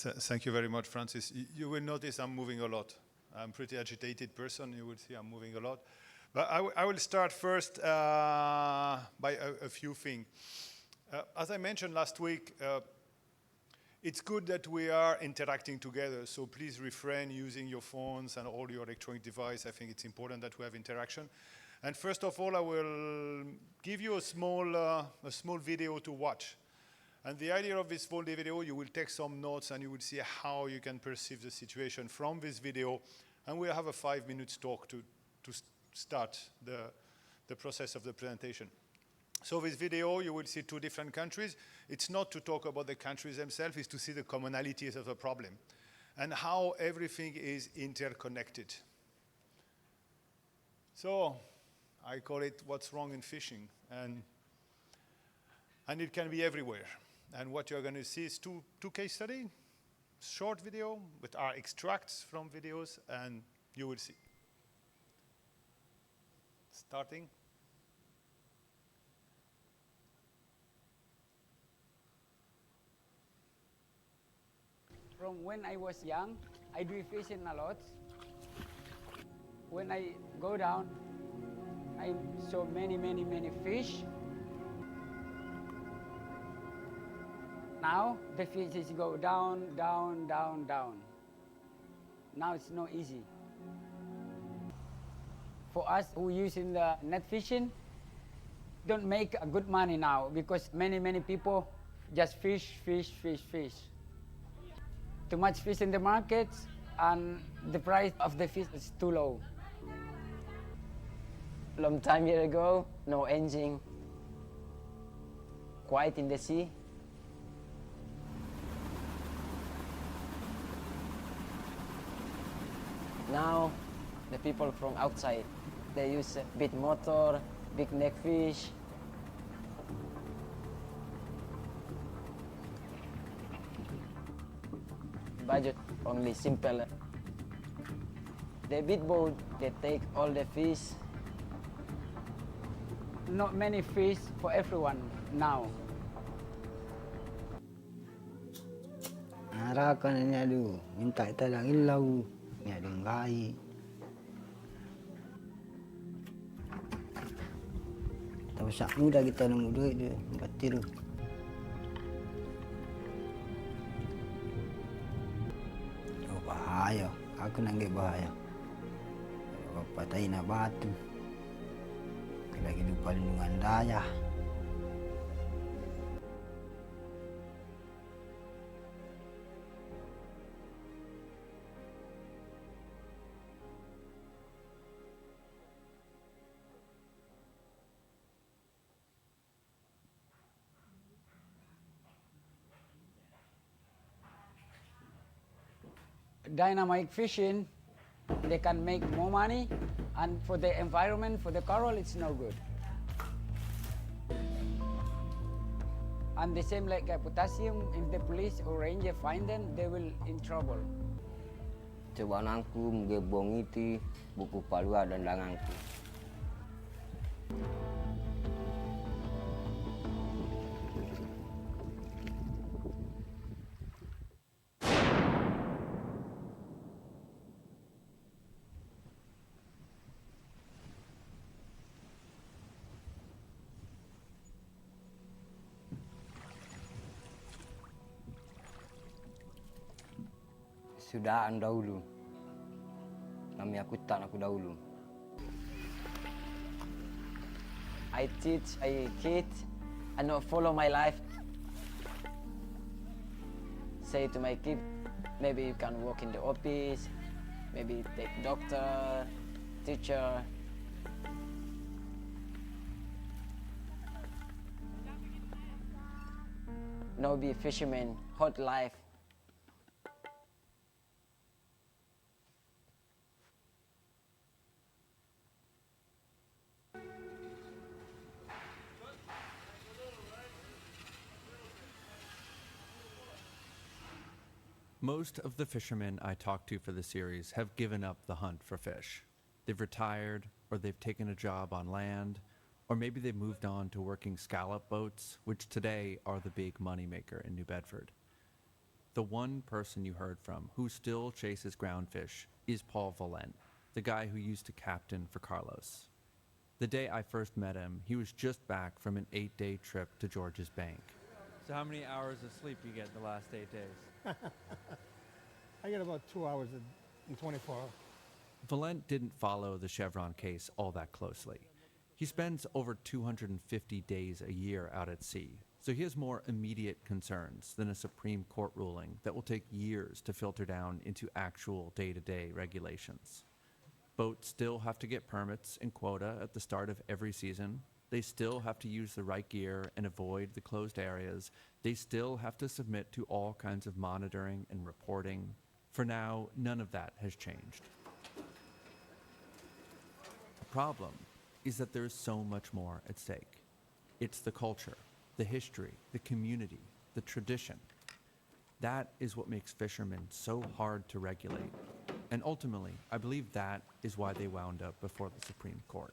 Thank you very much, Francis. You will notice I'm moving a lot. I'm a pretty agitated person. You will see I'm moving a lot. But I will start first by a few things. As I mentioned last week, it's good that we are interacting together, so please refrain using your phones and all your electronic devices. I think it's important that we have interaction. And first of all, I will give you a small video to watch. And the idea of this small video, you will take some notes and you will see how you can perceive the situation from this video. And we'll have a 5-minute talk to start the process of the presentation. So this video, you will see 2 different countries. It's not to talk about the countries themselves, it's to see the commonalities of the problem and how everything is interconnected. So I call it what's wrong in fishing. And it can be everywhere. And what you're going to see is two case studies, short video, with our extracts from videos, and you will see. Starting. From when I was young, I do fishing a lot. When I go down, I saw many fish. Now the fishes go down. Now it's not easy. For us who using the net fishing, don't make a good money now because many people just fish. Too much fish in the markets and the price of the fish is too low. Long time year ago, no engine, quiet in the sea. Now, the people from outside, they use a big motor, big neck fish. Budget only simple. The big boat, they take all the fish. Not many fish for everyone now. Arakan niya do, minta ita lang ilaw, niya dong gai. Tapos sa muda kita nang muda itu, batir. Oh bahaya, aku nanggay bahaya. Patay na batu. Lagi lupa lindungan daya. Dynamic fishing, they can make more money, and for the environment, for the coral, it's no good. And the same like potassium, if the police or ranger find them, they will in trouble. Coba nangku mgebong itu buku palua dan langangku. Sudahan dahulu. Kami aku tak aku dahulu. I teach a kid and not follow my life. Say to my kid, maybe you can work in the office, maybe take doctor, teacher. No be a fisherman, hot life. Most of the fishermen I talked to for the series have given up the hunt for fish. They've retired, or they've taken a job on land, or maybe they've moved on to working scallop boats, which today are the big moneymaker in New Bedford. the one person you heard from who still chases groundfish is Paul Valent, the guy who used to captain for Carlos. The day I first met him, he was just back from an 8-day trip to George's Bank. So how many hours of sleep you get the last 8 days? I get about 2 hours in 24 hours. Valent didn't follow the Chevron case all that closely. He spends over 250 days a year out at sea, so he has more immediate concerns than a Supreme Court ruling that will take years to filter down into actual day-to-day regulations. Boats still have to get permits and quota at the start of every season. They still have to use the right gear and avoid the closed areas. They still have to submit to all kinds of monitoring and reporting. For now, none of that has changed. The problem is that there's so much more at stake. It's the culture, the history, the community, the tradition. That is what makes fishermen so hard to regulate. And ultimately, I believe that is why they wound up before the Supreme Court.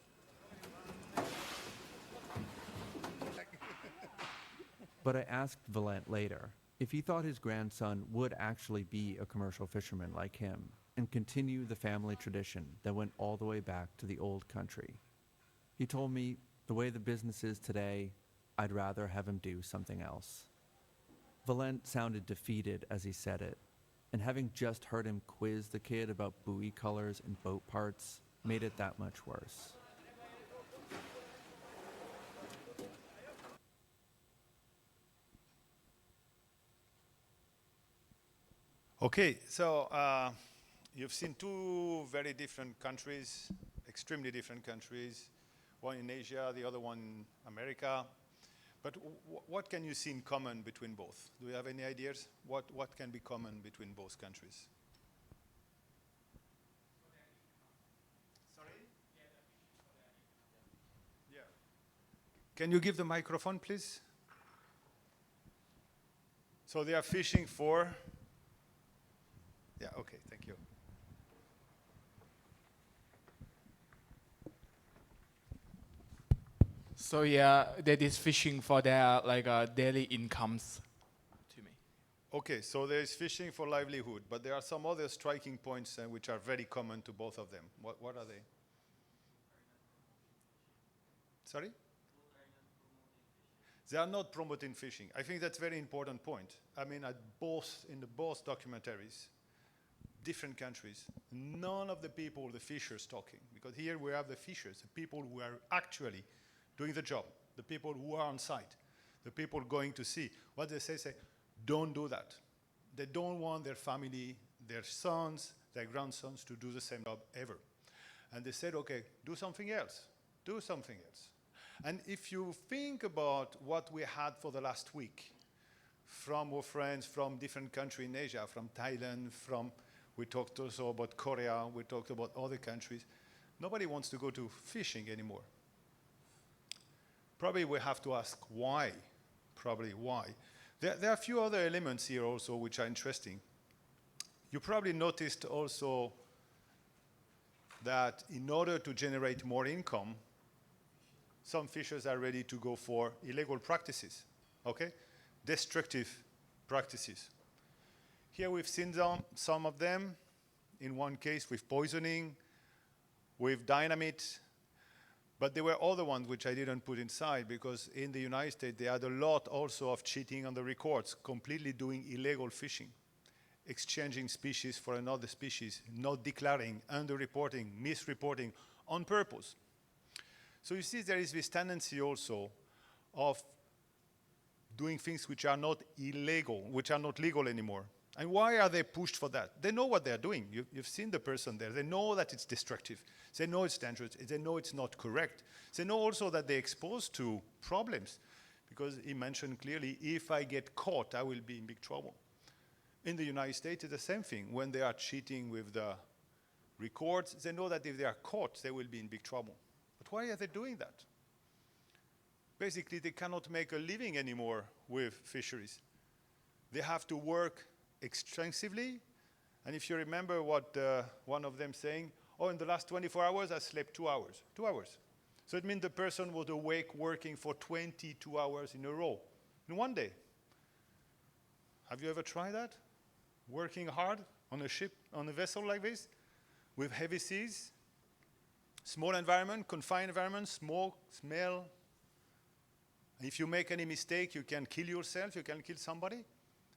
But I asked Valent later if he thought his grandson would actually be a commercial fisherman like him and continue the family tradition that went all the way back to the old country. He told me, the way the business is today, I'd rather have him do something else. Valent sounded defeated as he said it, and having just heard him quiz the kid about buoy colors and boat parts made it that much worse. Okay, so you've seen two very different countries, extremely different countries, one in Asia, the other one in America. But what can you see in common between both? Do you have any ideas? What can be common between both countries? Sorry? Yeah. Can you give the microphone, please? So they are fishing for? Yeah, okay, thank you. So yeah, that is fishing for their daily incomes to me. Okay, so there is fishing for livelihood, but there are some other striking points which are very common to both of them. What are they? Sorry? They are not promoting fishing. I think that's a very important point. I mean, in the both documentaries, different countries, none of the people, the fishers talking, because here we have the fishers, the people who are actually doing the job, the people who are on site, the people going to sea. What they say, don't do that. They don't want their family, their sons, their grandsons to do the same job ever. And they said, okay, do something else. Do something else. And if you think about what we had for the last week, from our friends from different countries in Asia, from Thailand, we talked also about Korea, we talked about other countries, nobody wants to go to fishing anymore. Probably we have to ask why. Probably why. There are a few other elements here also which are interesting. You probably noticed also that in order to generate more income, some fishers are ready to go for illegal practices, okay? Destructive practices. Here we've seen some of them, in one case with poisoning, with dynamite, but there were other ones which I didn't put inside because in the United States they had a lot also of cheating on the records, completely doing illegal fishing, exchanging species for another species, not declaring, underreporting, misreporting on purpose. So you see there is this tendency also of doing things which are not illegal, which are not legal anymore. And why are they pushed for that? They know what they're doing. You've seen the person there. They know that it's destructive. They know it's dangerous. They know it's not correct. They know also that they're exposed to problems because he mentioned clearly, if I get caught, I will be in big trouble. In the United States, it's the same thing. When they are cheating with the records, they know that if they are caught, they will be in big trouble. But why are they doing that? Basically, they cannot make a living anymore with fisheries. They have to work extensively. And if you remember what one of them saying, oh, in the last 24 hours, I slept 2 hours. 2 hours. So it means the person was awake working for 22 hours in a row in one day. Have you ever tried that? working hard on a ship, on a vessel like this, with heavy seas, small environment, confined environment, smoke, smell. If you make any mistake, you can kill yourself, you can kill somebody.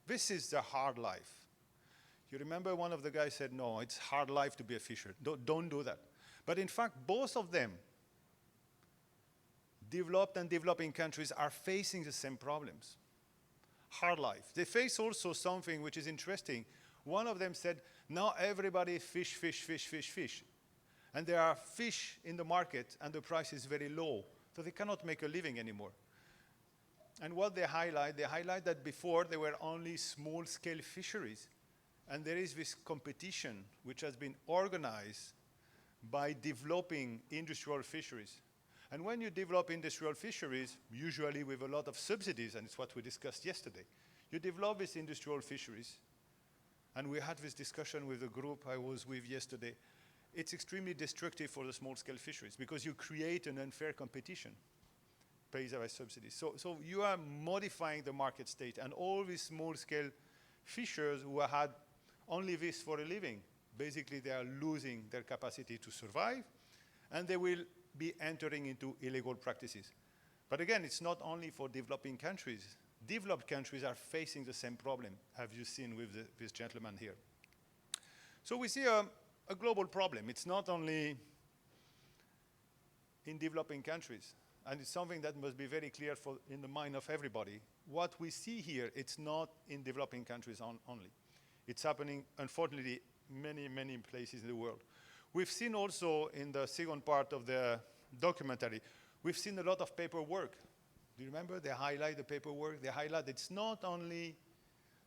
This is the hard life. You remember one of the guys said, no, it's hard life to be a fisher. Don't do that. But in fact, both of them, developed and developing countries, are facing the same problems. Hard life. They face also something which is interesting. One of them said, now everybody fish. And there are fish in the market and the price is very low, so they cannot make a living anymore. And what they highlight that before there were only small-scale fisheries. And there is this competition which has been organized by developing industrial fisheries. And when you develop industrial fisheries, usually with a lot of subsidies, and it's what we discussed yesterday, you develop these industrial fisheries. And we had this discussion with the group I was with yesterday. It's extremely destructive for the small-scale fisheries because you create an unfair competition based on subsidies. So you are modifying the market state, and all these small-scale fishers who had only this for a living, basically they are losing their capacity to survive, and they will be entering into illegal practices. But again, it's not only for developing countries. Developed countries are facing the same problem, have you seen with this gentleman here. So we see a global problem. It's not only in developing countries, and it's something that must be very clear in the mind of everybody. What we see here, it's not in developing countries only. It's happening, unfortunately, many places in the world. We've seen also in the second part of the documentary, we've seen a lot of paperwork. Do you remember? They highlight the paperwork. They highlight it's not only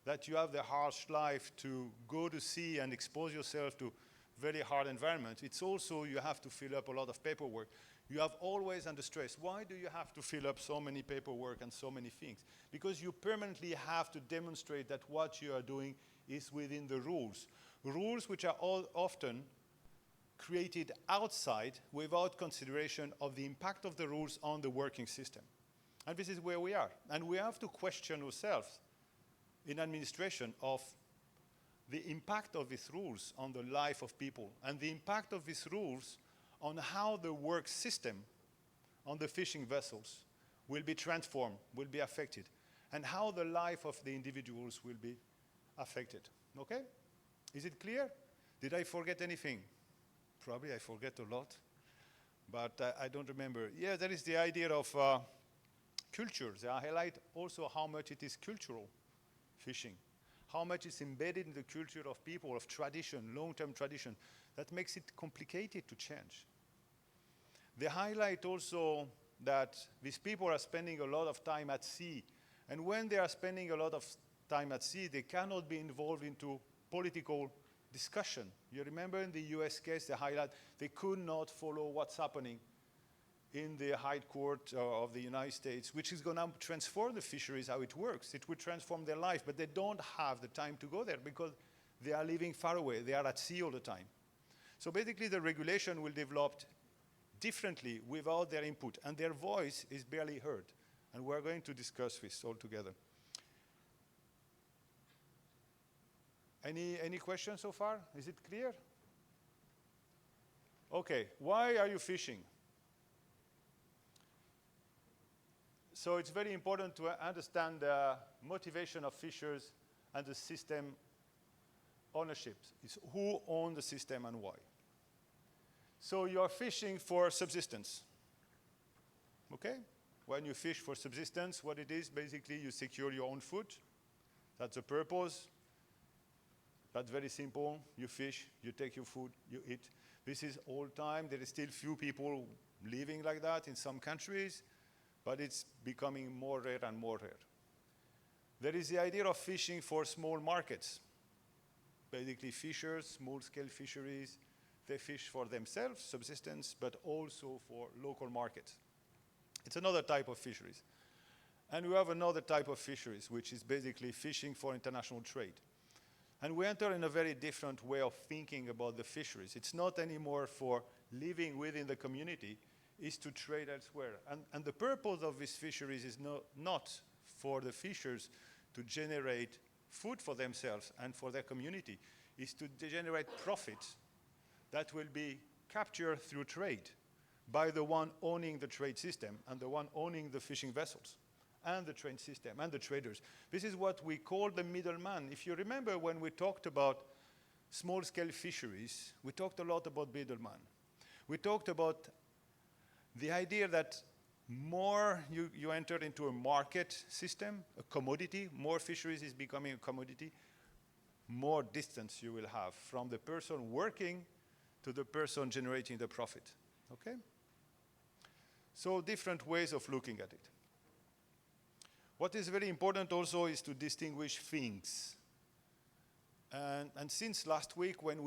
that you have the harsh life to go to sea and expose yourself to very hard environments. It's also you have to fill up a lot of paperwork. You have always under stress. Why do you have to fill up so many paperwork and so many things? Because you permanently have to demonstrate that what you are doing is within the rules. Rules which are often created outside without consideration of the impact of the rules on the working system. And this is where we are. And we have to question ourselves in administration of the impact of these rules on the life of people and the impact of these rules on how the work system on the fishing vessels will be transformed, will be affected, and how the life of the individuals will be affected. Okay? Is it clear? Did I forget anything? Probably I forget a lot, but I don't remember. Yeah, there is the idea of culture. They highlight also how much it is cultural fishing, how much is embedded in the culture of people, of tradition, long-term tradition, that makes it complicated to change. They highlight also that these people are spending a lot of time at sea, and when they are spending a lot of time at sea, they cannot be involved into political discussion. You remember in the US case, they highlight they could not follow what's happening in the High Court of the United States, which is going to transform the fisheries, how it works. It will transform their life, but they don't have the time to go there because they are living far away. They are at sea all the time. So basically, the regulation will develop differently without their input, and their voice is barely heard. And we're going to discuss this all together. Any questions so far? Is it clear? Okay, why are you fishing? So it's very important to understand the motivation of fishers and the system ownership. It's who owns the system and why. So you're fishing for subsistence. Okay? When you fish for subsistence, what it is, basically you secure your own food. That's the purpose. That's very simple. You fish, you take your food, you eat. This is all time. There is still few people living like that in some countries, but it's becoming more rare and more rare. There is the idea of fishing for small markets. Basically fishers, small-scale fisheries, they fish for themselves, subsistence, but also for local markets. It's another type of fisheries. And we have another type of fisheries, which is basically fishing for international trade. And we enter in a very different way of thinking about the fisheries. It's not anymore for living within the community, it's to trade elsewhere. And the purpose of these fisheries is not for the fishers to generate food for themselves and for their community, is to generate profits that will be captured through trade by the one owning the trade system and the one owning the fishing vessels and the trade system and the traders. This is what we call the middleman. If you remember when we talked about small-scale fisheries, we talked a lot about middleman. We talked about the idea that more you enter into a market system, a commodity, more fisheries is becoming a commodity, more distance you will have from the person working to the person generating the profit, okay? So different ways of looking at it. What is very important also is to distinguish things. And since last week when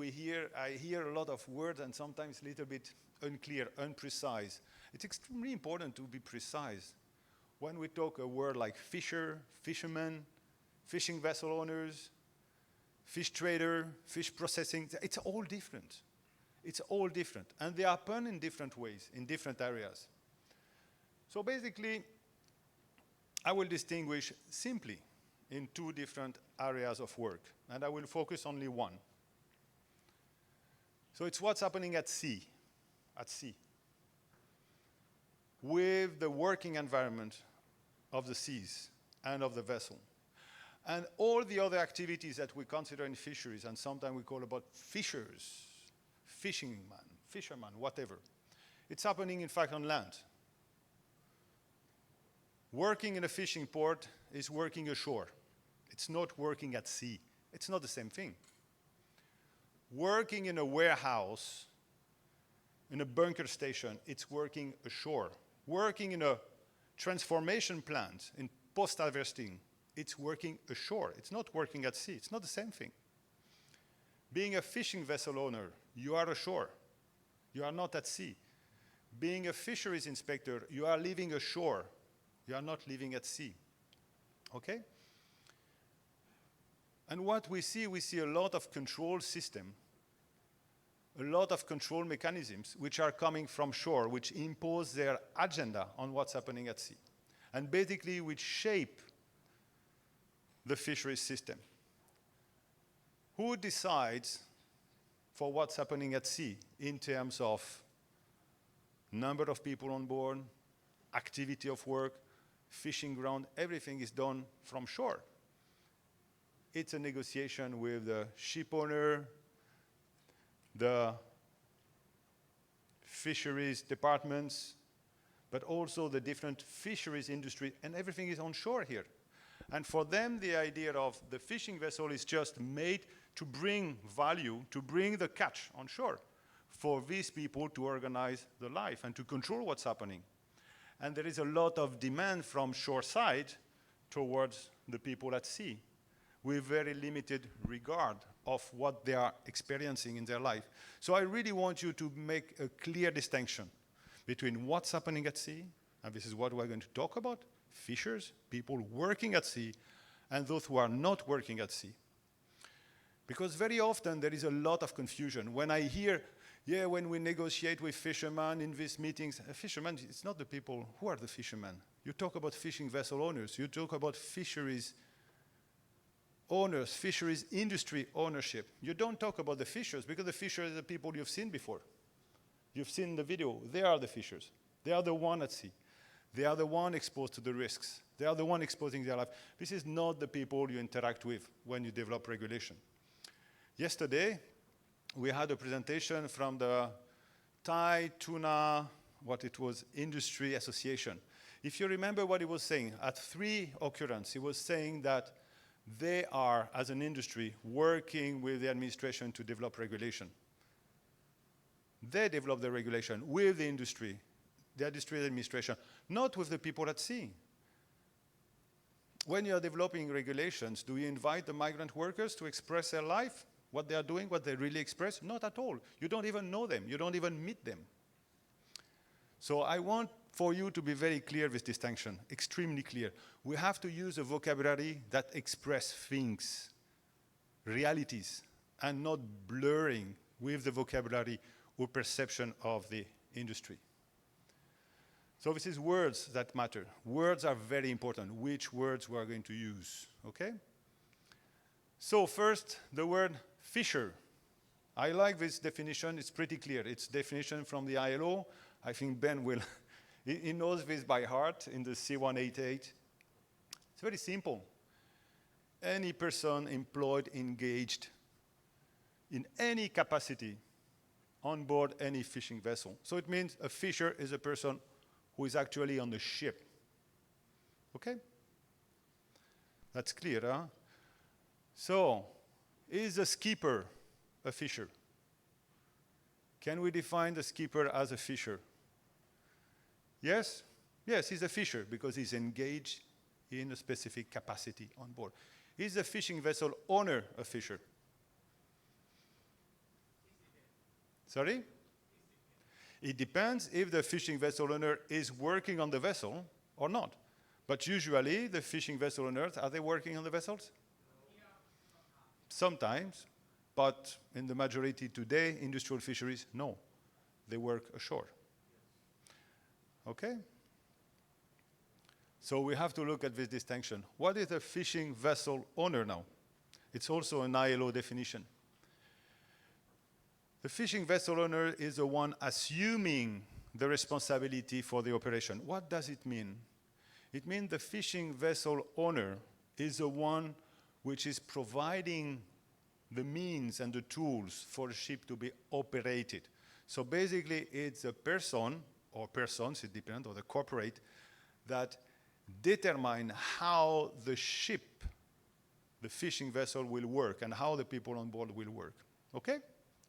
I hear a lot of words and sometimes a little bit unclear, imprecise. It's extremely important to be precise. When we talk a word like fisher, fisherman, fishing vessel owners, fish trader, fish processing, it's all different. It's all different. And they happen in different ways, in different areas. So basically, I will distinguish simply in two different areas of work, and I will focus only one. So it's what's happening at sea, with the working environment of the seas and of the vessel. And all the other activities that we consider in fisheries, and sometimes we call about fishers, fisherman, whatever. It's happening, in fact, on land. Working in a fishing port is working ashore. It's not working at sea. It's not the same thing. Working in a warehouse, in a bunker station, it's working ashore. Working in a transformation plant, in post-harvesting, it's working ashore. It's not working at sea. It's not the same thing. Being a fishing vessel owner, you are ashore. You are not at sea. Being a fisheries inspector, you are living ashore. You are not living at sea. Okay? And what we see a lot of control system, a lot of control mechanisms which are coming from shore, which impose their agenda on what's happening at sea, and basically which shape the fisheries system. Who decides for what's happening at sea in terms of number of people on board, activity of work, fishing ground? Everything is done from shore. It's a negotiation with the ship owner, the fisheries departments, but also the different fisheries industry, and everything is on shore here. And for them, the idea of the fishing vessel is just made to bring value, to bring the catch on shore, for these people to organize the life and to control what's happening. And there is a lot of demand from shore side towards the people at sea, with very limited regard of what they are experiencing in their life. So I really want you to make a clear distinction between what's happening at sea, and this is what we're going to talk about, fishers, people working at sea, and those who are not working at sea. Because very often there is a lot of confusion. When I hear, when we negotiate with fishermen in these meetings, fishermen, it's not the people. Who are the fishermen? You talk about fishing vessel owners. You talk about fisheries owners, fisheries industry ownership. You don't talk about the fishers, because the fishers are the people you've seen before. You've seen the video. They are the fishers. They are the one at sea. They are the one exposed to the risks. They are the one exposing their life. This is not the people you interact with when you develop regulation. Yesterday, we had a presentation from the Thai Tuna, Industry Association. If you remember what he was saying, at 3 occurrences, he was saying that they are, as an industry, working with the administration to develop regulation. They develop the regulation with the industry administration, not with the people at sea. When you are developing regulations, do you invite the migrant workers to express their life, what they are doing, what they really express? Not at all. You don't even know them. You don't even meet them. So I want for you to be very clear with distinction, extremely clear. We have to use a vocabulary that express things, realities, and not blurring with the vocabulary or perception of the industry. So this is words that matter. Words are very important, which words we are going to use, okay? So first, the word fisher. I like this definition. It's pretty clear. It's definition from the ILO. I think Ben will, he knows this by heart in the C188. It's very simple. Any person employed, engaged in any capacity on board any fishing vessel. So it means a fisher is a person who is actually on the ship. Okay? That's clear, huh? So, is a skipper a fisher? Can we define the skipper as a fisher? Yes? Yes, he's a fisher because he's engaged in a specific capacity on board. Is the fishing vessel owner a fisher? Sorry? It depends if the fishing vessel owner is working on the vessel or not. But usually, the fishing vessel owners, are they working on the vessels? Sometimes, but in the majority today, industrial fisheries, no. They work ashore. Okay? So we have to look at this distinction. What is a fishing vessel owner now? It's also an ILO definition. The fishing vessel owner is the one assuming the responsibility for the operation. What does it mean? It means the fishing vessel owner is the one which is providing the means and the tools for a ship to be operated. So basically, it's a person, or persons, it depends, or the corporate, that determine how the ship, the fishing vessel will work, and how the people on board will work. Okay?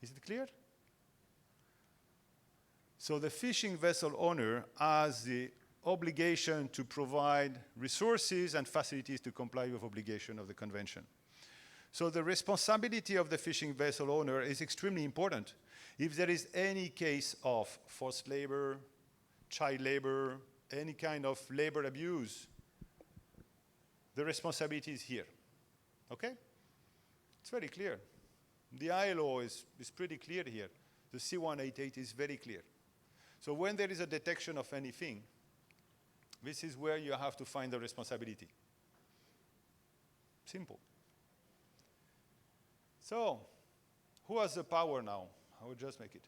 Is it clear? So the fishing vessel owner has the obligation to provide resources and facilities to comply with obligation of the convention. So the responsibility of the fishing vessel owner is extremely important. If there is any case of forced labor, child labor, any kind of labor abuse, the responsibility is here. Okay? It's very clear. The ILO is pretty clear here. The C188 is very clear. So when there is a detection of anything, this is where you have to find the responsibility. Simple. So, who has the power now? I will just make it.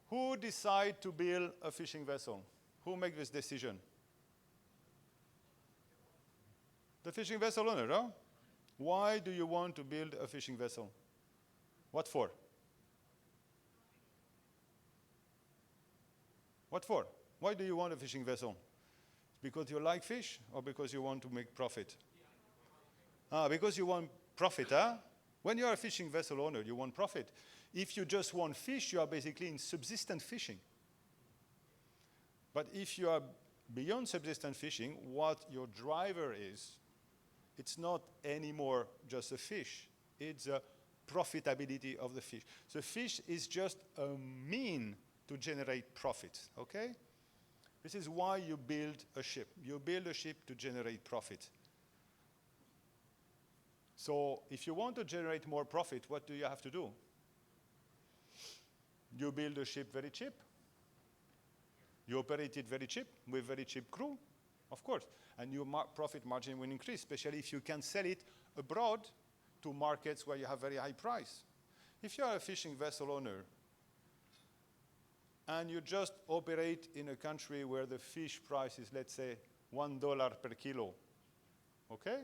Who decide to build a fishing vessel? Who make this decision? The fishing vessel owner, huh? Why do you want to build a fishing vessel? What for? What for? Why do you want a fishing vessel? Because you like fish or because you want to make profit? Because you want profit, huh? When you are a fishing vessel owner, you want profit. If you just want fish, you are basically in subsistent fishing. But if you are beyond subsistent fishing, what your driver is, it's not anymore just a fish. It's a profitability of the fish. So fish is just a mean to generate profit, okay? This is why you build a ship. You build a ship to generate profit. So if you want to generate more profit, what do you have to do? You build a ship very cheap. You operate it very cheap with very cheap crew, of course. And your profit margin will increase, especially if you can sell it abroad to markets where you have very high price. If you are a fishing vessel owner and you just operate in a country where the fish price is, let's say, $1 per kilo, okay?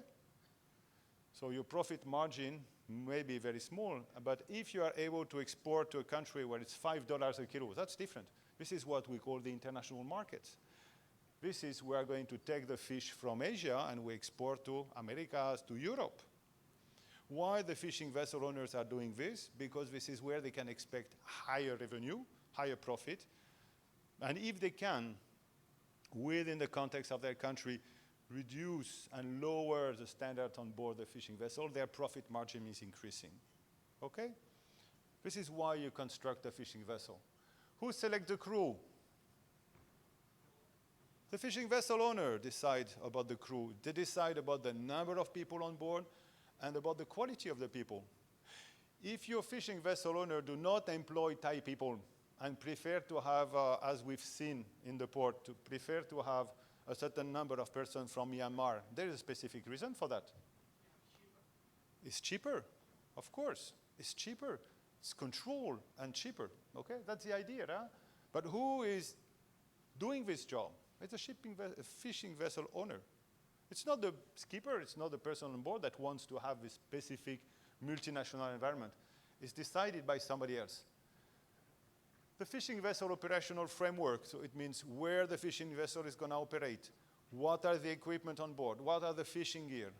So your profit margin may be very small, but if you are able to export to a country where it's $5 a kilo, that's different. This is what we call the international markets. This is we're going to take the fish from Asia and we export to Americas, to Europe. Why the fishing vessel owners are doing this? Because this is where they can expect higher revenue, higher profit. And if they can, within the context of their country, reduce and lower the standards on board the fishing vessel, their profit margin is increasing. Okay? This is why you construct a fishing vessel. Who selects the crew? The fishing vessel owner decides about the crew. They decide about the number of people on board and about the quality of the people. If your fishing vessel owner do not employ Thai people and prefer to have, as we've seen in the port, to prefer to have a certain number of persons from Myanmar, there is a specific reason for that. It's cheaper, of course. It's cheaper. It's control and cheaper. Okay, that's the idea, huh? But who is doing this job? It's a fishing vessel owner. It's not the skipper, it's not the person on board that wants to have this specific multinational environment. It's decided by somebody else. The fishing vessel operational framework, so it means where the fishing vessel is going to operate, what are the equipment on board, what are the fishing gear,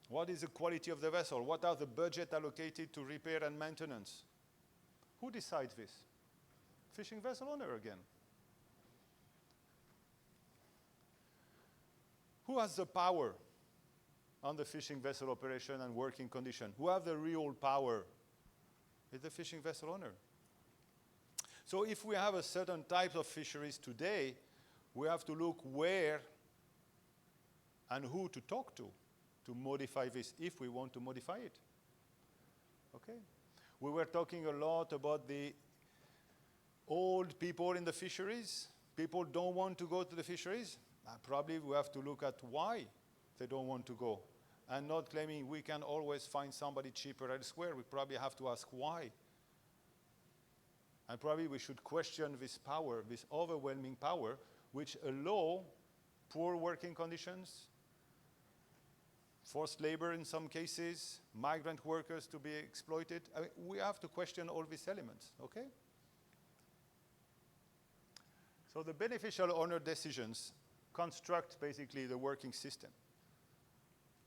what is the quality of the vessel, what are the budget allocated to repair and maintenance. Who decides this? Fishing vessel owner again. Who has the power on the fishing vessel operation and working condition? Who have the real power? It's the fishing vessel owner. So if we have a certain type of fisheries today, we have to look where and who to talk to modify this, if we want to modify it. Okay? We were talking a lot about the old people in the fisheries. People don't want to go to the fisheries. Probably we have to look at why they don't want to go, and not claiming we can always find somebody cheaper elsewhere. We probably have to ask why. And probably we should question this power, this overwhelming power, which allow poor working conditions, forced labor in some cases, migrant workers to be exploited. I mean, we have to question all these elements, okay? So the beneficial owner decisions construct basically the working system.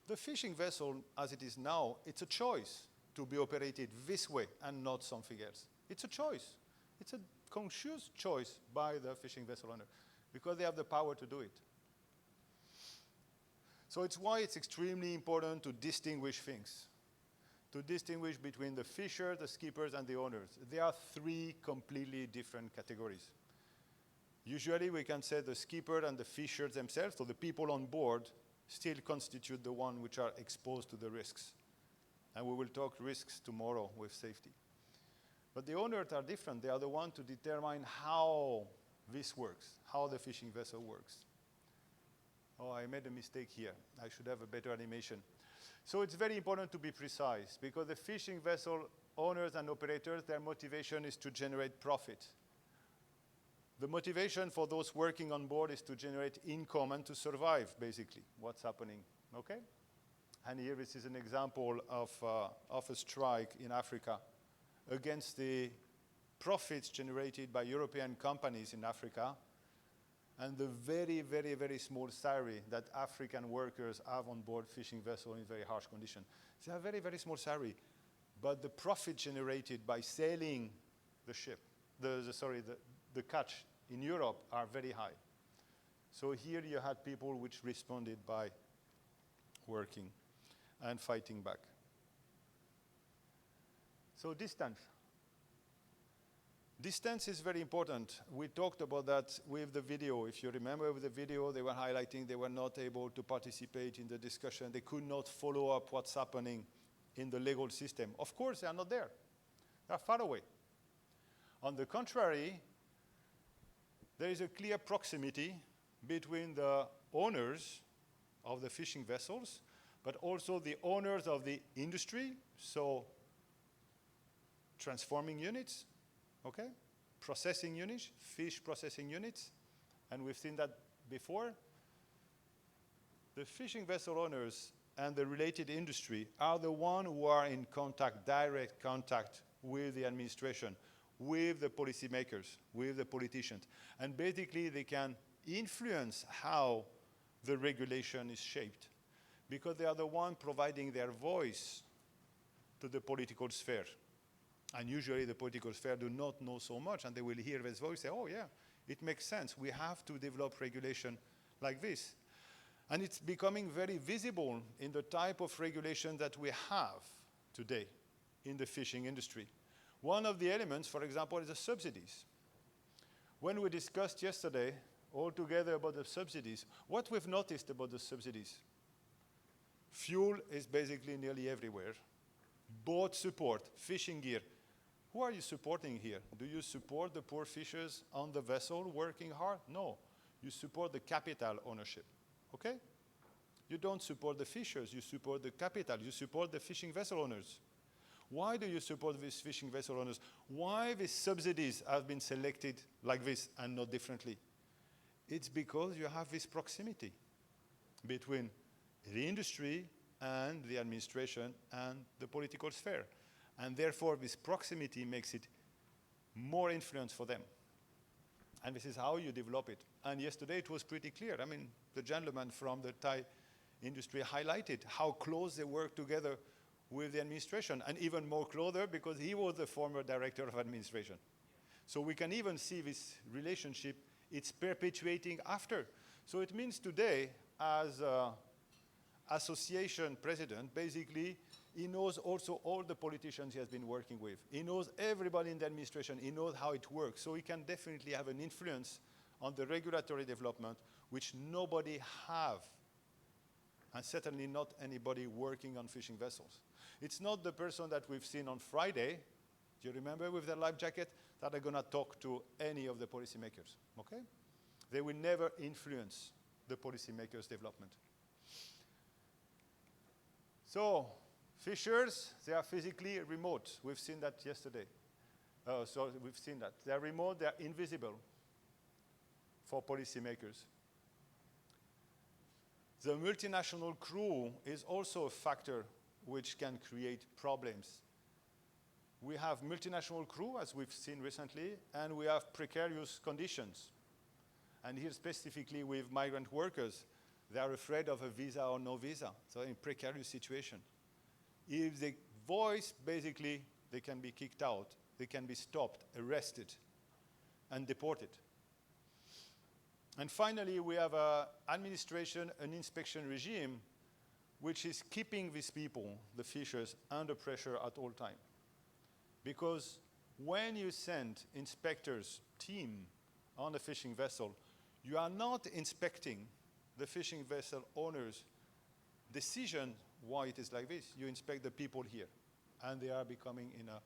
The fishing vessel, as it is now, it's a choice to be operated this way and not something else. It's a choice. It's a conscious choice by the fishing vessel owner because they have the power to do it. So it's why it's extremely important to distinguish things, to distinguish between the fisher, the skippers, and the owners. There are three completely different categories. Usually we can say the skipper and the fishers themselves, so the people on board, still constitute the one which are exposed to the risks. And we will talk risks tomorrow with safety. But the owners are different. They are the ones to determine how this works, how the fishing vessel works. Oh, I made a mistake here. I should have a better animation. So it's very important to be precise because the fishing vessel owners and operators, their motivation is to generate profit. The motivation for those working on board is to generate income and to survive, basically, what's happening, okay? And here this is an example of a strike in Africa against the profits generated by European companies in Africa and the very, very, very small salary that African workers have on board fishing vessels in very harsh conditions. They have very, very small salary, but the profit generated by selling the ship, the catch in Europe are very high. So here you had people which responded by working and fighting back. So distance. Distance is very important. We talked about that with the video. If you remember with the video, they were highlighting they were not able to participate in the discussion. They could not follow up what's happening in the legal system. Of course, they are not there. They are far away. On the contrary, there is a clear proximity between the owners of the fishing vessels, but also the owners of the industry, so transforming units, okay? Processing units, fish processing units, and we've seen that before. The fishing vessel owners and the related industry are the ones who are in contact, direct contact with the administration, with the policymakers, with the politicians. And basically they can influence how the regulation is shaped because they are the ones providing their voice to the political sphere. And usually the political sphere do not know so much and they will hear this voice say, oh yeah, it makes sense. We have to develop regulation like this. And it's becoming very visible in the type of regulation that we have today in the fishing industry. One of the elements, for example, is the subsidies. When we discussed yesterday all together about the subsidies, what we've noticed about the subsidies, fuel is basically nearly everywhere. Boat support, fishing gear. Who are you supporting here? Do you support the poor fishers on the vessel working hard? No. You support the capital ownership, okay? You don't support the fishers, you support the capital, you support the fishing vessel owners. Why do you support these fishing vessel owners? Why these subsidies have been selected like this and not differently? It's because you have this proximity between the industry and the administration and the political sphere. And therefore, this proximity makes it more influence for them. And this is how you develop it. And yesterday it was pretty clear. I mean, the gentleman from the Thai industry highlighted how close they work together with the administration, and even more closer because he was the former director of administration. So we can even see this relationship, it's perpetuating after. So it means today, as association president, basically, he knows also all the politicians he has been working with. He knows everybody in the administration. He knows how it works. So he can definitely have an influence on the regulatory development, which nobody have, and certainly not anybody working on fishing vessels. It's not the person that we've seen on Friday, do you remember, with their life jacket, that are going to talk to any of the policymakers, okay? They will never influence the policymakers' development. So, fishers, they are physically remote. We've seen that yesterday. So we've seen that. They are remote, they are invisible for policymakers. The multinational crew is also a factor which can create problems. We have multinational crew, as we've seen recently, and we have precarious conditions. And here specifically with migrant workers, they are afraid of a visa or no visa, so in precarious situation. If they voice, basically, they can be kicked out, they can be stopped, arrested, and deported. And finally, we have an administration, an inspection regime, which is keeping these people, the fishers, under pressure at all time. Because when you send inspectors team on a fishing vessel, you are not inspecting the fishing vessel owner's decision why it is like this. You inspect the people here, and they are becoming in a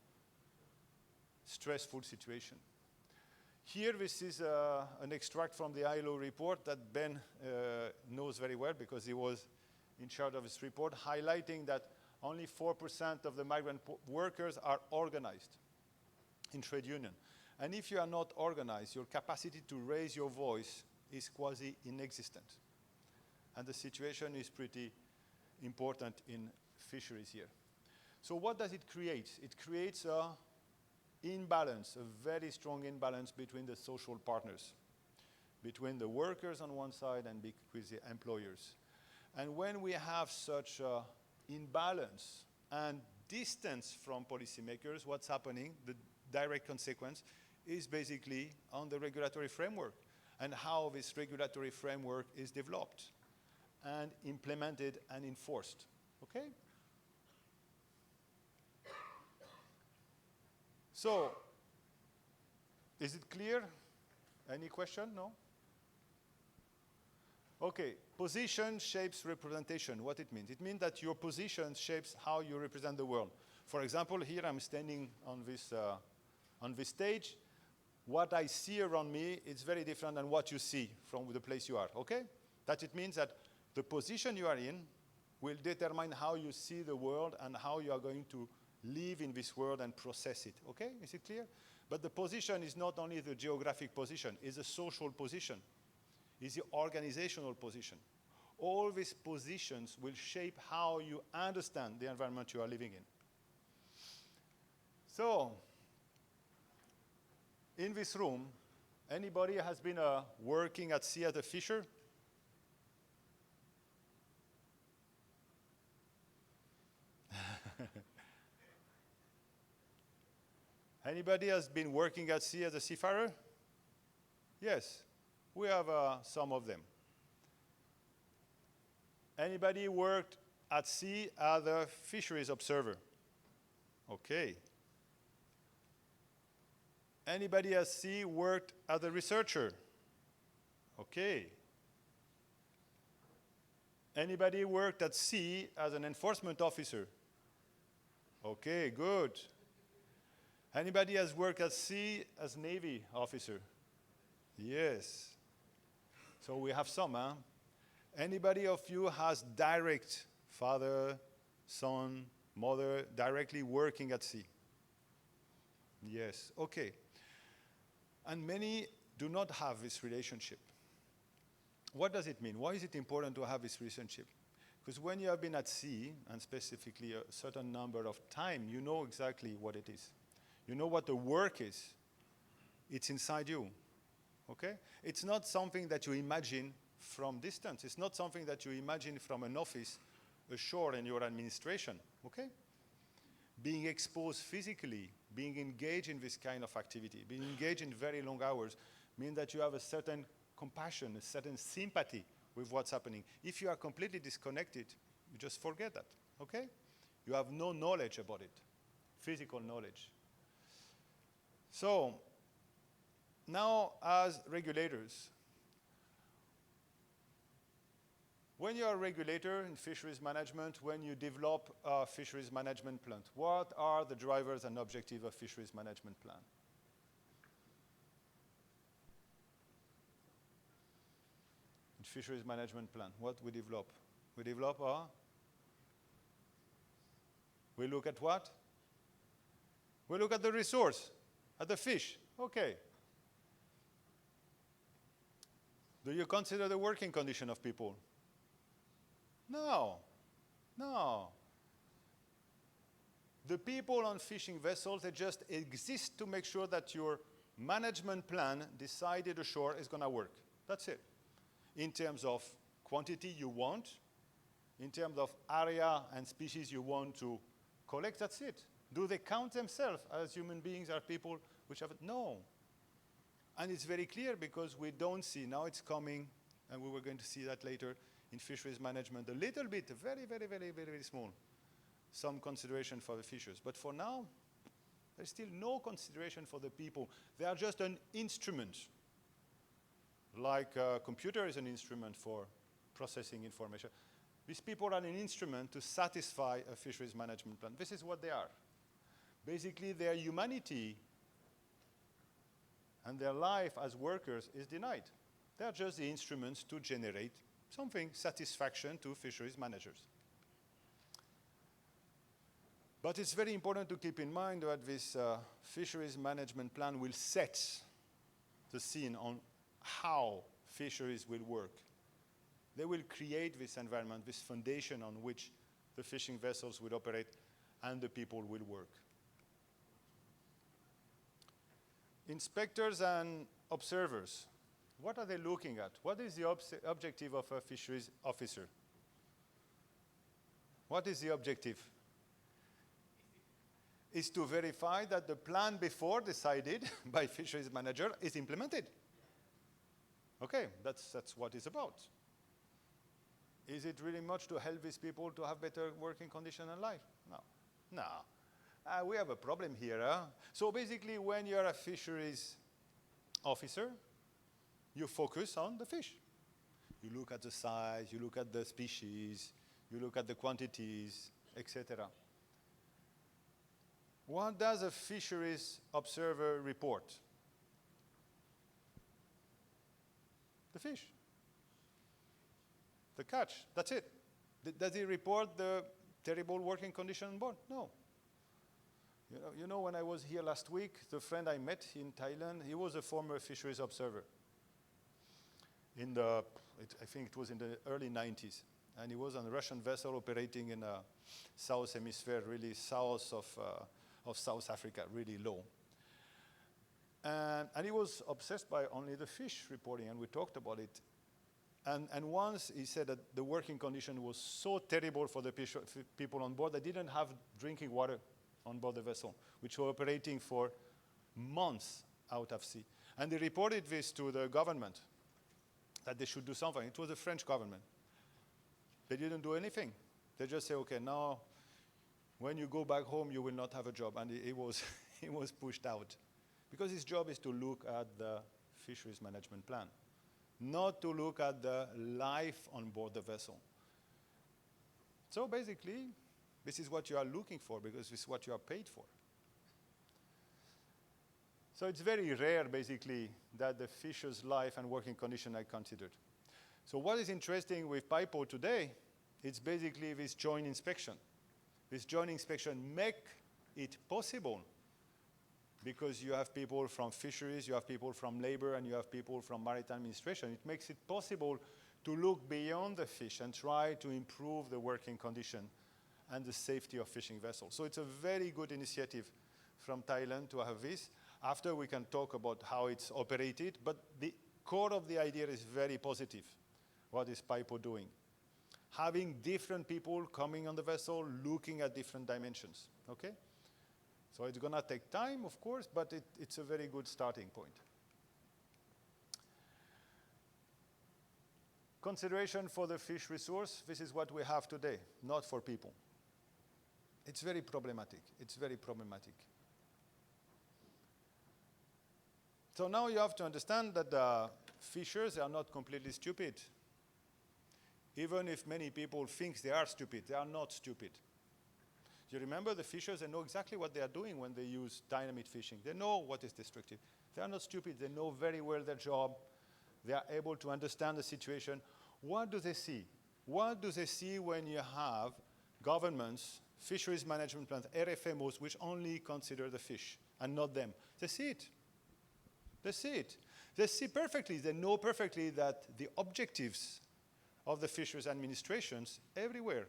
stressful situation. Here, this is an extract from the ILO report that Ben knows very well because he was in charge of this report, highlighting that only 4% of the migrant workers are organized in trade union. And if you are not organized, your capacity to raise your voice is quasi inexistent. And the situation is pretty important in fisheries here. So what does it create? It creates a imbalance, a very strong imbalance between the social partners, between the workers on one side and with the employers. And when we have such imbalance and distance from policymakers, what's happening, the direct consequence, is basically on the regulatory framework and how this regulatory framework is developed and implemented and enforced, okay? So, is it clear? Any question? No? Okay, position shapes representation. What it means? It means that your position shapes how you represent the world. For example, here I'm standing on this stage. What I see around me is very different than what you see from the place you are, okay? That it means that the position you are in will determine how you see the world and how you are going to live in this world and process it, okay? Is it clear? But the position is not only the geographic position, it's a social position, it's the organizational position. All these positions will shape how you understand the environment you are living in. So, in this room, anybody has been working at sea as a fisher? Anybody has been working at sea as a seafarer? Yes, we have some of them. Anybody worked at sea as a fisheries observer? Okay. Anybody at sea worked as a researcher? Okay. Anybody worked at sea as an enforcement officer? Okay, good. Anybody has worked at sea as Navy officer? Yes. So we have some, huh? Anybody of you has direct father, son, mother directly working at sea? Yes, okay. And many do not have this relationship. What does it mean? Why is it important to have this relationship? Because when you have been at sea, and specifically a certain number of time, you know exactly what it is. You know what the work is. It's inside you, okay? It's not something that you imagine from distance. It's not something that you imagine from an office ashore in your administration, okay? Being exposed physically, being engaged in this kind of activity, being engaged in very long hours, means that you have a certain compassion, a certain sympathy with what's happening. If you are completely disconnected, you just forget that, okay? You have no knowledge about it, physical knowledge. So, now as regulators, when you are a regulator in fisheries management, when you develop a fisheries management plan, what are the drivers and objectives of fisheries management plan? In fisheries management plan, what we develop? We develop we look at what? We look at the resource, at the fish. Okay. Do you consider the working condition of people? No. No. The people on fishing vessels, they just exist to make sure that your management plan decided ashore is going to work. That's it. In terms of quantity you want, in terms of area and species you want to collect, that's it. Do they count themselves as human beings or people which have it? No. And it's very clear because we don't see, now it's coming, and we were going to see that later in fisheries management, a little bit, very, very, very, very, very small, some consideration for the fishers. But for now, there's still no consideration for the people. They are just an instrument. Like a computer is an instrument for processing information. These people are an instrument to satisfy a fisheries management plan. This is what they are. Basically, their humanity and their life as workers is denied. They are just the instruments to generate something, satisfaction to fisheries managers. But it's very important to keep in mind that this fisheries management plan will set the scene on how fisheries will work. They will create this environment, this foundation on which the fishing vessels will operate and the people will work. Inspectors and observers, what are they looking at? What is the objective of a fisheries officer? What is the objective? Is to verify that the plan before decided by fisheries manager is implemented. Okay, that's what it's about. Is it really much to help these people to have better working conditions and life? No. No. We have a problem here. So basically, when you're a fisheries officer, you focus on the fish. You look at the size, you look at the species, you look at the quantities, etc. What does a fisheries observer report? The fish. The catch, that's it. Does he report the terrible working condition on board? No. You know, when I was here last week, the friend I met in Thailand, he was a former fisheries observer. I think it was in the early 90s. And he was on a Russian vessel operating in the South Hemisphere, really south of South Africa, really low. And he was obsessed by only the fish reporting, and we talked about it. And once he said that the working condition was so terrible for the people on board, they didn't have drinking water on board the vessel, which were operating for months out of sea. And they reported this to the government, that they should do something. It was the French government. They didn't do anything. They just say, okay, now when you go back home, you will not have a job. And he was pushed out. Because his job is to look at the fisheries management plan, not to look at the life on board the vessel. So basically, this is what you are looking for, because this is what you are paid for. So it's very rare, basically, that the fisher's life and working condition are considered. So what is interesting with PIPO today, it's basically this joint inspection. This joint inspection make it possible because you have people from fisheries, you have people from labor, and you have people from maritime administration. It makes it possible to look beyond the fish and try to improve the working condition and the safety of fishing vessels. So it's a very good initiative from Thailand to have this. After we can talk about how it's operated, but the core of the idea is very positive. What is PIPO doing? Having different people coming on the vessel, looking at different dimensions, okay? So it's gonna take time, of course, but it's a very good starting point. Consideration for the fish resource, this is what we have today, not for people. It's very problematic, it's very problematic. So now you have to understand that the fishers are not completely stupid. Even if many people think they are stupid, they are not stupid. You remember the fishers, they know exactly what they are doing when they use dynamite fishing. They know what is destructive. They are not stupid, they know very well their job. They are able to understand the situation. What do they see? What do they see when you have governments, fisheries management plans, RFMOs, which only consider the fish and not them? They see it. They see it. They see perfectly, they know perfectly that the objectives of the fisheries administrations everywhere,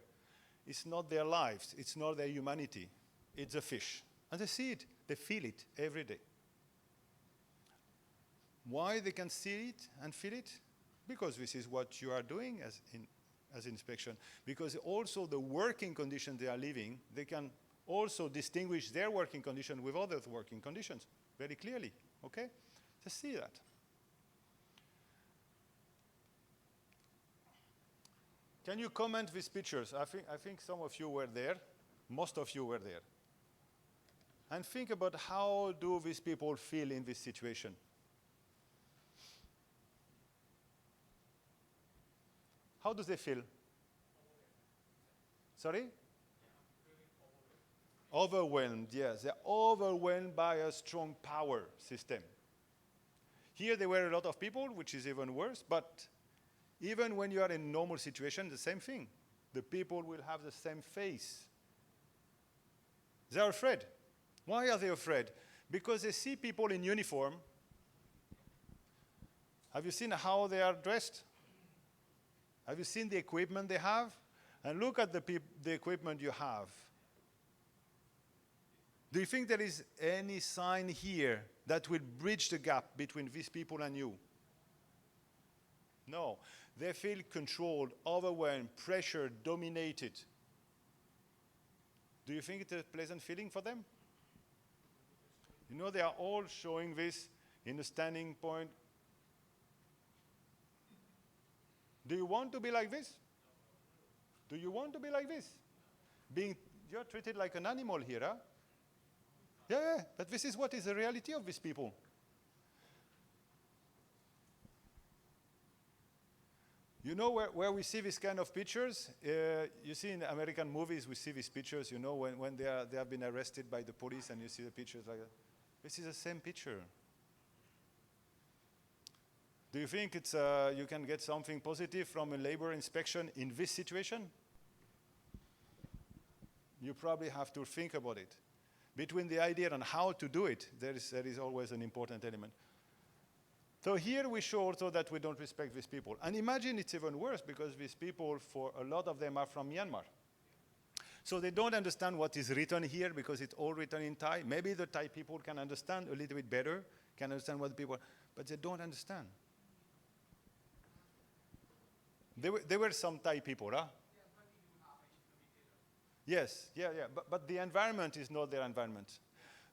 it's not their lives, it's not their humanity, it's the fish. And they see it, they feel it every day. Why they can see it and feel it? Because this is what you are doing as inspection. Because also the working conditions they are living, they can also distinguish their working condition with other working conditions very clearly, okay? They see that. Can you comment these pictures? I think some of you were there, most of you were there. And think about how do these people feel in this situation. How do they feel? Sorry? Overwhelmed, yes. They're overwhelmed by a strong power system. Here there were a lot of people, which is even worse, but even when you are in a normal situation, the same thing. The people will have the same face. They are afraid. Why are they afraid? Because they see people in uniform. Have you seen how they are dressed? Have you seen the equipment they have? And look at the equipment you have. Do you think there is any sign here that will bridge the gap between these people and you? No. They feel controlled, overwhelmed, pressured, dominated. Do you think it's a pleasant feeling for them? You know, they are all showing this in a standing point. Do you want to be like this? Do you want to be like this? You're treated like an animal here, huh? Yeah, but this is what is the reality of these people. You know where we see this kind of pictures? You see in American movies, we see these pictures, you know, when they have been arrested by the police and you see the pictures like that. This is the same picture. Do you think you can get something positive from a labor inspection in this situation? You probably have to think about it. Between the idea and how to do it, there is always an important element. So here we show also that we don't respect these people. And imagine it's even worse because these people, for a lot of them, are from Myanmar. So they don't understand what is written here because it's all written in Thai. Maybe the Thai people can understand a little bit better, can understand what the people, but they don't understand. There were some Thai people, huh? Yes, yeah. But the environment is not their environment.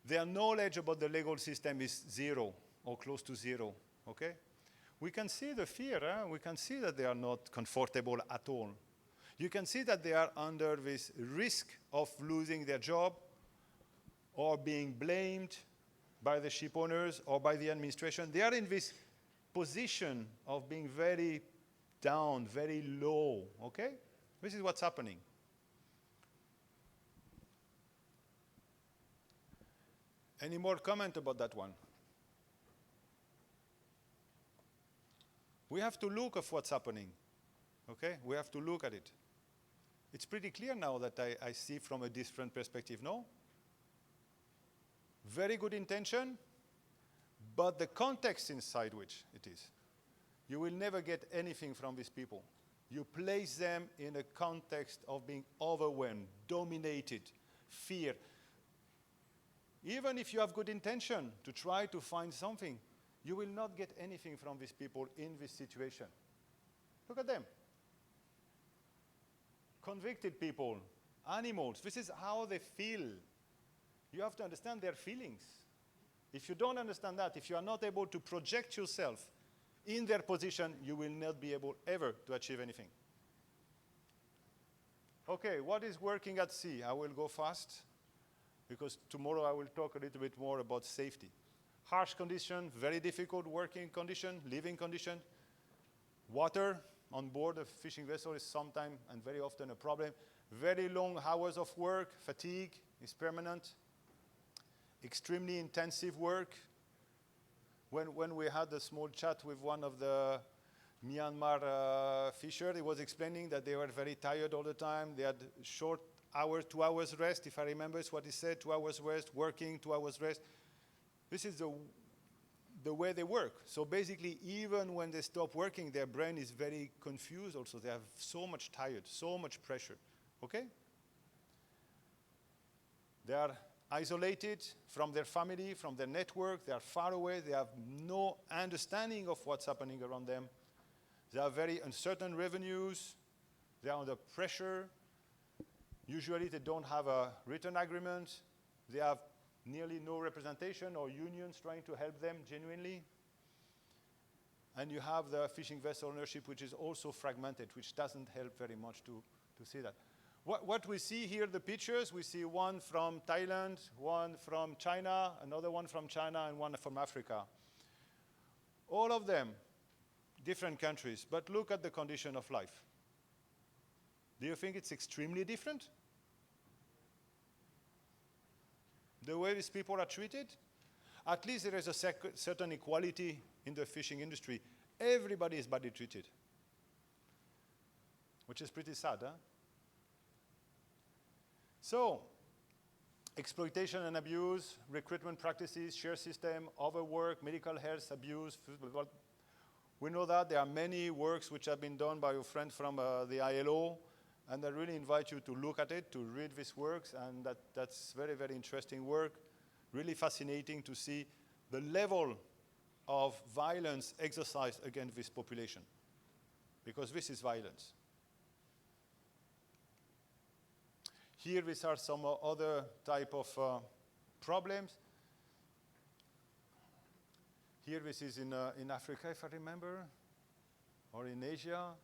Their knowledge about the legal system is zero or close to zero, okay? We can see the fear, huh? We can see that they are not comfortable at all. You can see that they are under this risk of losing their job or being blamed by the ship owners or by the administration. They are in this position of being very down, very low, okay? This is what's happening. Any more comment about that one? We have to look at what's happening. Okay? We have to look at it. It's pretty clear now that I see from a different perspective, no? Very good intention, but the context inside which it is. You will never get anything from these people. You place them in a context of being overwhelmed, dominated, fear. Even if you have good intention to try to find something, you will not get anything from these people in this situation. Look at them. Convicted people, animals, this is how they feel. You have to understand their feelings. If you don't understand that, if you are not able to project yourself in their position, you will not be able ever to achieve anything. Okay, what is working at sea? I will go fast because tomorrow I will talk a little bit more about safety. Harsh condition, very difficult working condition, living condition. Water on board a fishing vessel is sometimes and very often a problem. Very long hours of work, fatigue is permanent. Extremely intensive work. When we had a small chat with one of the Myanmar fishers, he was explaining that they were very tired all the time. They had short hours, 2 hours rest, if I remember, is what he said, 2 hours rest, working, 2 hours rest. This is the way they work. So basically, even when they stop working, their brain is very confused also. They have so much tired, so much pressure, okay? They are isolated from their family, from their network. They are far away. They have no understanding of what's happening around them. They have very uncertain revenues. They are under pressure. Usually they don't have a written agreement. They have nearly no representation or unions trying to help them genuinely. And you have the fishing vessel ownership, which is also fragmented, which doesn't help very much to see that. What we see here, the pictures, we see one from Thailand, one from China, another one from China, and one from Africa. All of them, different countries, but look at the condition of life. Do you think it's extremely different? The way these people are treated? At least there is a certain equality in the fishing industry. Everybody is badly treated, which is pretty sad, huh? So, exploitation and abuse, recruitment practices, share system, overwork, medical health abuse. We know that there are many works which have been done by your friend from the ILO, and I really invite you to look at it, to read these works, and that's very, very interesting work. Really fascinating to see the level of violence exercised against this population, because this is violence. Here, these are some other type of problems. Here, this is in Africa, if I remember, or in Asia.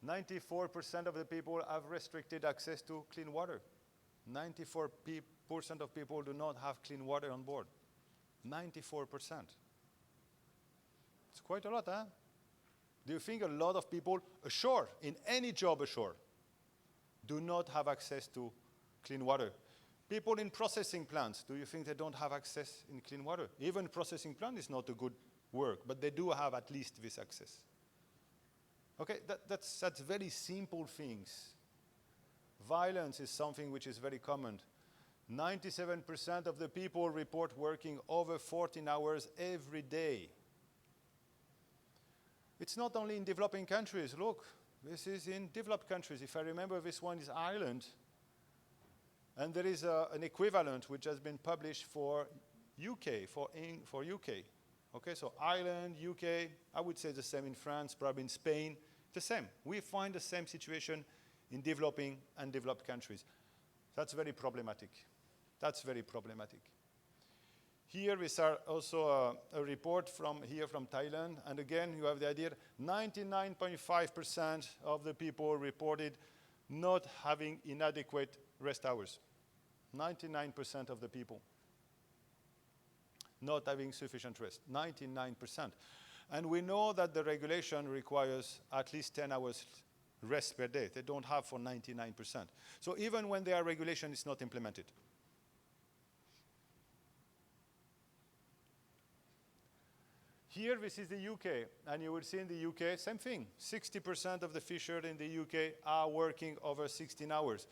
94% of the people have restricted access to clean water. 94% of people do not have clean water on board. 94%. It's quite a lot, huh? Do you think a lot of people ashore, in any job ashore, do not have access to clean water? People in processing plants, do you think they don't have access in clean water? Even processing plant is not a good work, but they do have at least this access. Okay, that's very simple things. Violence is something which is very common. 97% of the people report working over 14 hours every day. It's not only in developing countries. Look, this is in developed countries. If I remember, this one is Ireland. And there is an equivalent which has been published for UK, for UK. Okay, so Ireland, UK, I would say the same in France, probably in Spain, the same. We find the same situation in developing and developed countries. That's very problematic. That's very problematic. Here we saw also a report from Thailand, and again you have the idea, 99.5% of the people reported not having inadequate rest hours. 99% of the people not having sufficient rest, 99%. And we know that the regulation requires at least 10 hours rest per day. They don't have for 99%. So even when their regulation is not implemented. Here, this is the UK, and you will see in the UK, same thing. 60% of the fishers in the UK are working over 16 hours.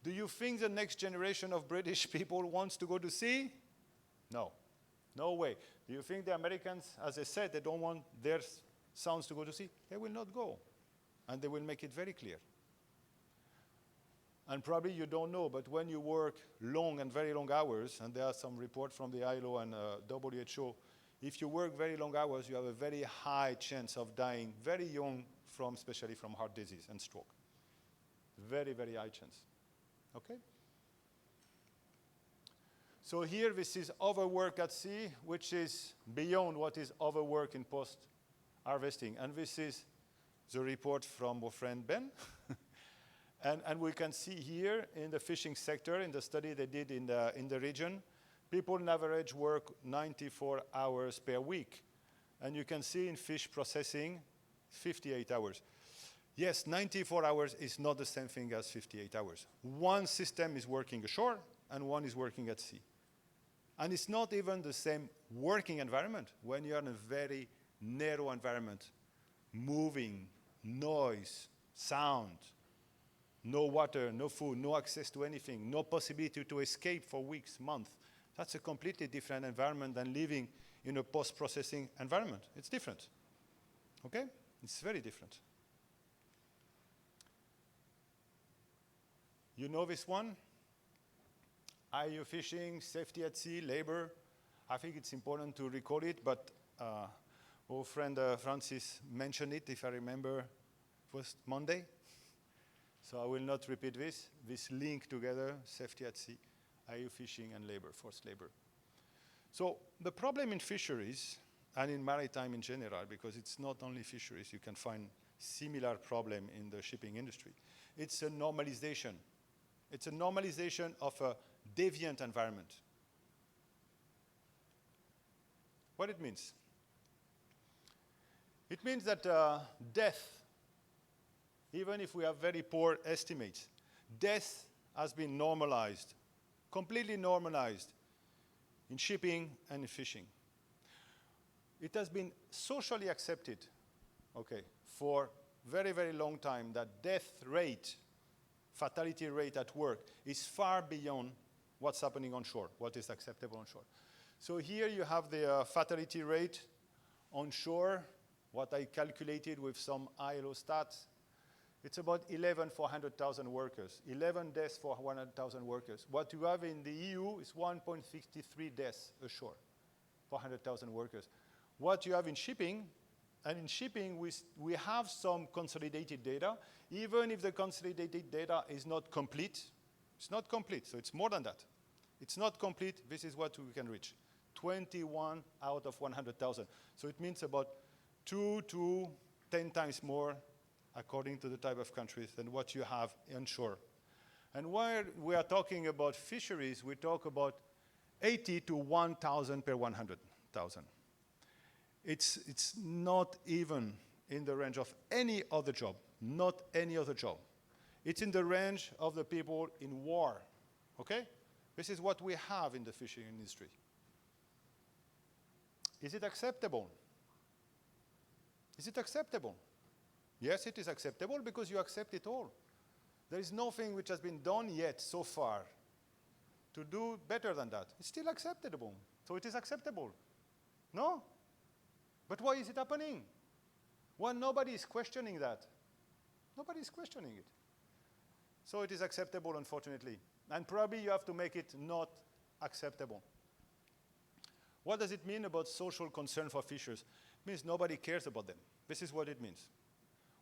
Do you think the next generation of British people wants to go to sea? No, no way. Do you think the Americans, as I said, they don't want their sons to go to sea? They will not go, and they will make it very clear. And probably you don't know, but when you work long and very long hours, and there are some reports from the ILO and WHO, if you work very long hours, you have a very high chance of dying very young, especially from heart disease and stroke. Very, very high chance. Okay? So here, this is overwork at sea, which is beyond what is overwork in post-harvesting. And this is the report from our friend Ben. and we can see here in the fishing sector, in the study they did in the region, people on average work 94 hours per week. And you can see in fish processing, 58 hours. Yes, 94 hours is not the same thing as 58 hours. One system is working ashore, and one is working at sea. And it's not even the same working environment. When you're in a very narrow environment, moving, noise, sound, no water, no food, no access to anything, no possibility to escape for weeks, months. That's a completely different environment than living in a post-processing environment. It's different. Okay? It's very different. You know this one? IU fishing, safety at sea, labor. I think it's important to recall it, but our friend Francis mentioned it, if I remember, it was Monday. So I will not repeat this. This link together, safety at sea, IU fishing and labor, forced labor. So the problem in fisheries, and in maritime in general, because it's not only fisheries, you can find similar problem in the shipping industry. It's a normalization. It's a normalization of a deviant environment. What it means? It means that death, even if we have very poor estimates, death has been normalized, completely normalized in shipping and in fishing. It has been socially accepted, okay, for very, very long time that death rate, fatality rate at work is far beyond what's happening on shore, what is acceptable on shore. So here you have the fatality rate on shore, what I calculated with some ILO stats. It's about 11 for 100,000 workers, 11 deaths for 100,000 workers. What you have in the EU is 1.63 deaths ashore for 100,000 workers. What you have in shipping, and in shipping we have some consolidated data, even if the consolidated data is not complete. It's not complete, so it's more than that. It's not complete, this is what we can reach. 21 out of 100,000. So it means about 2 to 10 times more, according to the type of countries, than what you have onshore. And while we are talking about fisheries, we talk about 80 to 1,000 per 100,000. It's not even in the range of any other job, not any other job. It's in the range of the people in war, okay? This is what we have in the fishing industry. Is it acceptable? Is it acceptable? Yes, it is acceptable because you accept it all. There is nothing which has been done yet so far to do better than that. It's still acceptable. So it is acceptable. No? But why is it happening? Well, nobody is questioning that. Nobody is questioning it. So it is acceptable, unfortunately. And probably you have to make it not acceptable. What does it mean about social concern for fishers? It means nobody cares about them. This is what it means.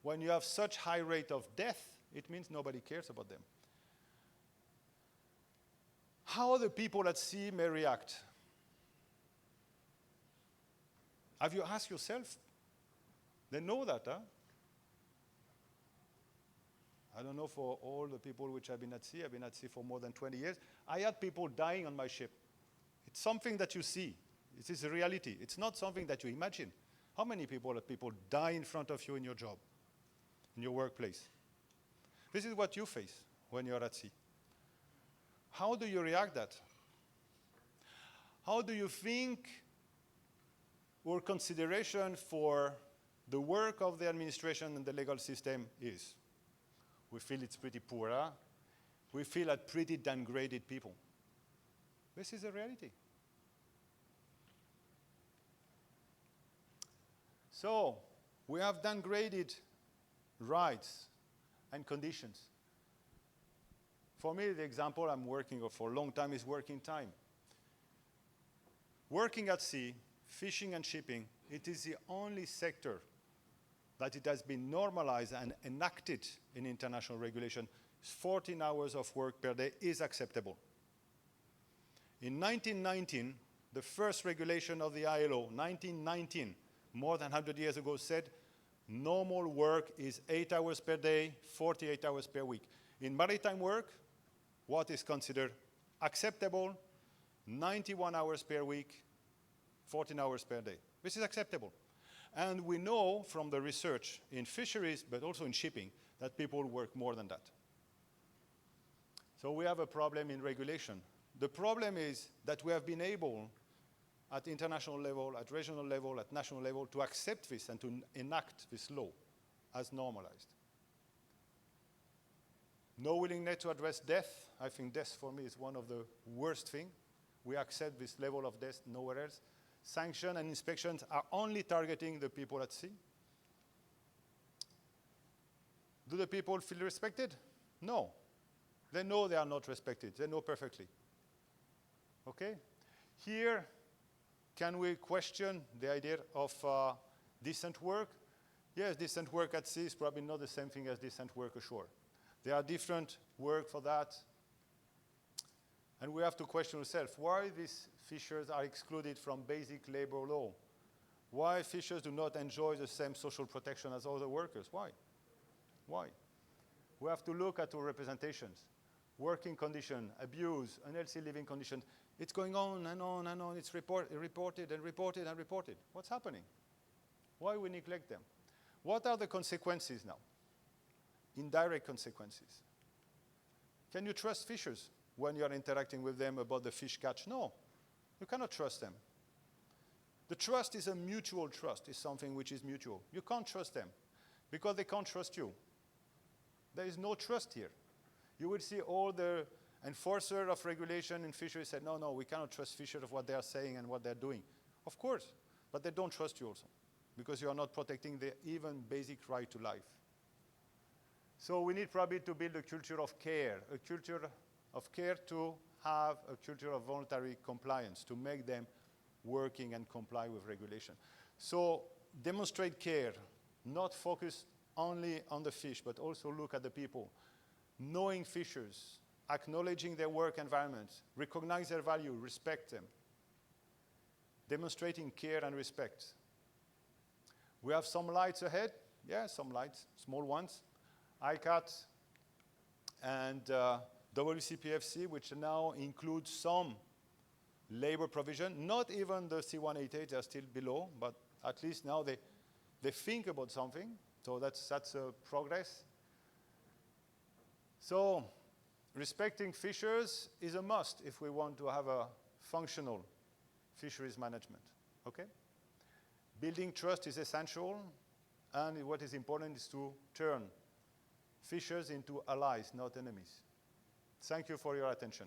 When you have such high rate of death, it means nobody cares about them. How the people at sea may react. Have you asked yourself? They know that, huh? I don't know for all the people which have been at sea. I've been at sea for more than 20 years. I had people dying on my ship. It's something that you see. It is a reality. It's not something that you imagine. How many people die in front of you in your job, in your workplace? This is what you face when you're at sea. How do you react that? How do you think our consideration for the work of the administration and the legal system is. We feel it's pretty poor, huh? We feel like pretty downgraded people. This is the reality. So, we have downgraded rights and conditions. For me, the example I'm working on for a long time is working time. Working at sea, fishing and shipping, it is the only sector that it has been normalized and enacted in international regulation. 14 hours of work per day is acceptable. In 1919, the first regulation of the ILO, 1919, more than 100 years ago, said normal work is 8 hours per day, 48 hours per week. In maritime work, what is considered acceptable? 91 hours per week, 14 hours per day. This is acceptable. And we know from the research in fisheries, but also in shipping, that people work more than that. So we have a problem in regulation. The problem is that we have been able, at international level, at regional level, at national level, to accept this and to enact this law as normalized. No willingness to address death. I think death for me is one of the worst things. We accept this level of death nowhere else. Sanctions and inspections are only targeting the people at sea. Do the people feel respected? No. They know they are not respected. They know perfectly. Okay? Here, can we question the idea of decent work? Yes, decent work at sea is probably not the same thing as decent work ashore. There are different work for that. And we have to question ourselves, why these fishers are excluded from basic labor law? Why fishers do not enjoy the same social protection as other workers? Why? Why? We have to look at our representations. Working condition, abuse, unhealthy living conditions. It's going on and on and on. It's reported and reported and reported. What's happening? Why we neglect them? What are the consequences now? Indirect consequences. Can you trust fishers when you are interacting with them about the fish catch? No, you cannot trust them. The trust is a mutual trust. It's something which is mutual. You can't trust them because they can't trust you. There is no trust here. You will see all the enforcers of regulation in fisheries say, no, we cannot trust fishers of what they are saying and what they're doing. Of course, but they don't trust you also because you are not protecting their even basic right to life. So we need probably to build a culture of care to have a culture of voluntary compliance, to make them working and comply with regulation. So demonstrate care, not focus only on the fish, but also look at the people. Knowing fishers, acknowledging their work environment, recognize their value, respect them. Demonstrating care and respect. We have some lights ahead. Yeah, some lights, small ones. ICAT and WCPFC, which now includes some labor provision. Not even the C188, they're still below, but at least now they think about something. So that's a progress. So respecting fishers is a must if we want to have a functional fisheries management, okay? Building trust is essential, and what is important is to turn fishers into allies, not enemies. Thank you for your attention.